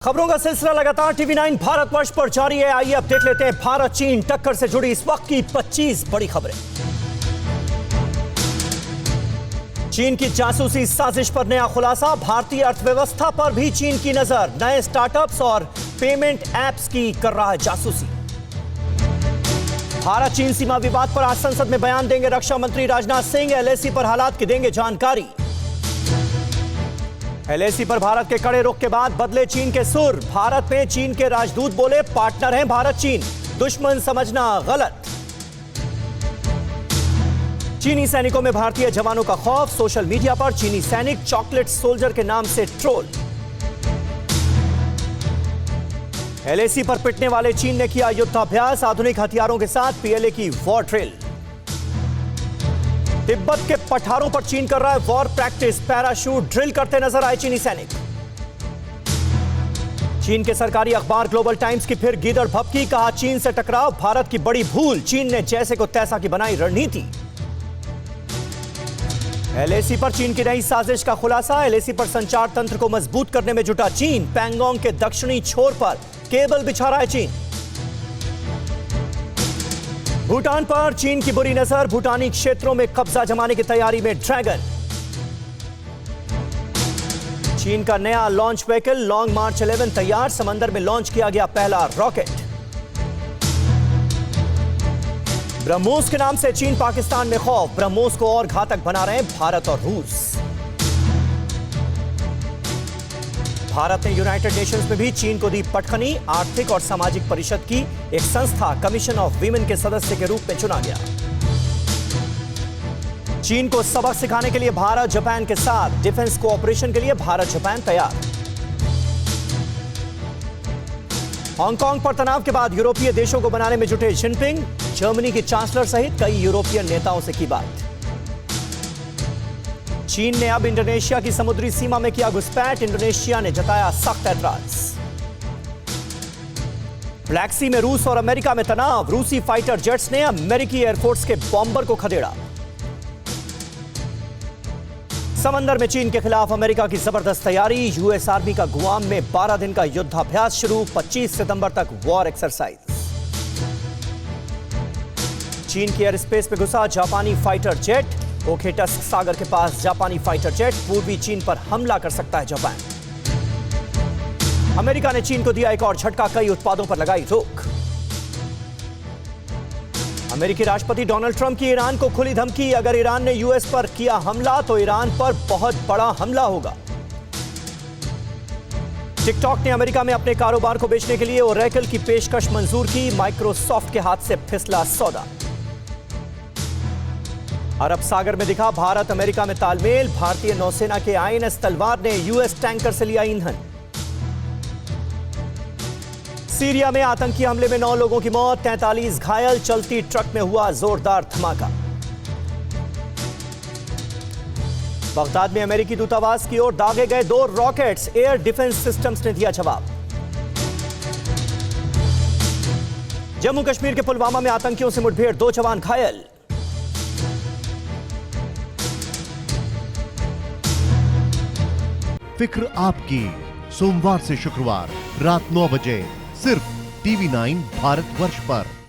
खबरों का सिलसिला लगातार टीवी9 भारतवर्ष पर जारी है। आइए अब देख लेते हैं भारत चीन टक्कर से जुड़ी इस वक्त की 25 बड़ी खबरें। चीन की जासूसी साजिश पर नया खुलासा, भारतीय अर्थव्यवस्था पर भी चीन की नजर, नए स्टार्टअप्स और पेमेंट एप्स की कर रहा है जासूसी। भारत चीन सीमा विवाद पर आज संसद में बयान देंगे रक्षा मंत्री राजनाथ सिंह, एलएसी पर हालात की देंगे जानकारी। एलएसी पर भारत के कड़े रुख के बाद बदले चीन के सुर, भारत में चीन के राजदूत बोले पार्टनर हैं भारत चीन, दुश्मन समझना गलत। चीनी सैनिकों में भारतीय जवानों का खौफ, सोशल मीडिया पर चीनी सैनिक चॉकलेट सोल्जर के नाम से ट्रोल। एलएसी पर पिटने वाले चीन ने किया युद्धाभ्यास, आधुनिक हथियारों के साथ पीएलए की वॉर ड्रिल। तिब्बत के पठारों पर चीन कर रहा है वॉर प्रैक्टिस, पैराशूट ड्रिल करते नजर आए चीनी सैनिक। चीन के सरकारी अखबार ग्लोबल टाइम्स की फिर गीदड़ भभकी, कहा चीन से टकराव भारत की बड़ी भूल, चीन ने जैसे को तैसा की बनाई रणनीति। एलएसी पर चीन की नई साजिश का खुलासा, एलएसी पर संचार तंत्र को मजबूत करने में जुटा चीन, पैंगोंग के दक्षिणी छोर पर केबल बिछा रहा है चीन। भूटान पर चीन की बुरी नजर, भूटानी क्षेत्रों में कब्जा जमाने की तैयारी में ड्रैगन। चीन का नया लॉन्च व्हीकल लॉन्ग मार्च 11 तैयार, समंदर में लॉन्च किया गया पहला रॉकेट। ब्रह्मोस के नाम से चीन पाकिस्तान में खौफ, ब्रह्मोस को और घातक बना रहे हैं भारत और रूस। भारत ने यूनाइटेड नेशंस में भी चीन को दी पटखनी, आर्थिक और सामाजिक परिषद की एक संस्था कमीशन ऑफ वीमेन के सदस्य के रूप में चुना गया। चीन को सबक सिखाने के लिए भारत जापान के साथ, डिफेंस कोऑपरेशन के लिए भारत जापान तैयार। हांगकांग पर तनाव के बाद यूरोपीय देशों को बनाने में जुटे जिनपिंग, जर्मनी की चांसलर सहित कई यूरोपियन नेताओं से की बात। चीन ने अब इंडोनेशिया की समुद्री सीमा में किया घुसपैठ, इंडोनेशिया ने जताया सख्त ऐतराज। ब्लैक सी में रूस और अमेरिका में तनाव, रूसी फाइटर जेट्स ने अमेरिकी एयरफोर्स के बॉम्बर को खदेड़ा। समंदर में चीन के खिलाफ अमेरिका की जबरदस्त तैयारी, यूएस आर्मी का गुआम में 12 दिन का युद्धाभ्यास शुरू, 25 सितंबर तक वॉर एक्सरसाइज। चीन की एयर स्पेस में घुसा जापानी फाइटर जेट, ओखेटस्क सागर के पास जापानी फाइटर जेट, पूर्वी चीन पर हमला कर सकता है जापान। अमेरिका ने चीन को दिया एक और झटका, कई उत्पादों पर लगाई रोक। अमेरिकी राष्ट्रपति डोनाल्ड ट्रंप की ईरान को खुली धमकी, अगर ईरान ने यूएस पर किया हमला तो ईरान पर बहुत बड़ा हमला होगा। टिकटॉक ने अमेरिका में अपने कारोबार को बेचने के लिए ओरेकल की पेशकश मंजूर की, माइक्रोसॉफ्ट के हाथ से फिसला सौदा। अरब सागर में दिखा भारत अमेरिका में तालमेल, भारतीय नौसेना के आईएनएस तलवार ने यूएस टैंकर से लिया ईंधन। सीरिया में आतंकी हमले में 9 लोगों की मौत, 43 घायल, चलती ट्रक में हुआ जोरदार धमाका। बगदाद में अमेरिकी दूतावास की ओर दागे गए 2 रॉकेट्स, एयर डिफेंस सिस्टम्स ने दिया जवाब। जम्मू कश्मीर के पुलवामा में आतंकियों से मुठभेड़, 2 जवान घायल। फिक्र आपकी, सोमवार से शुक्रवार रात 9 बजे सिर्फ टीवी9 भारतवर्ष पर।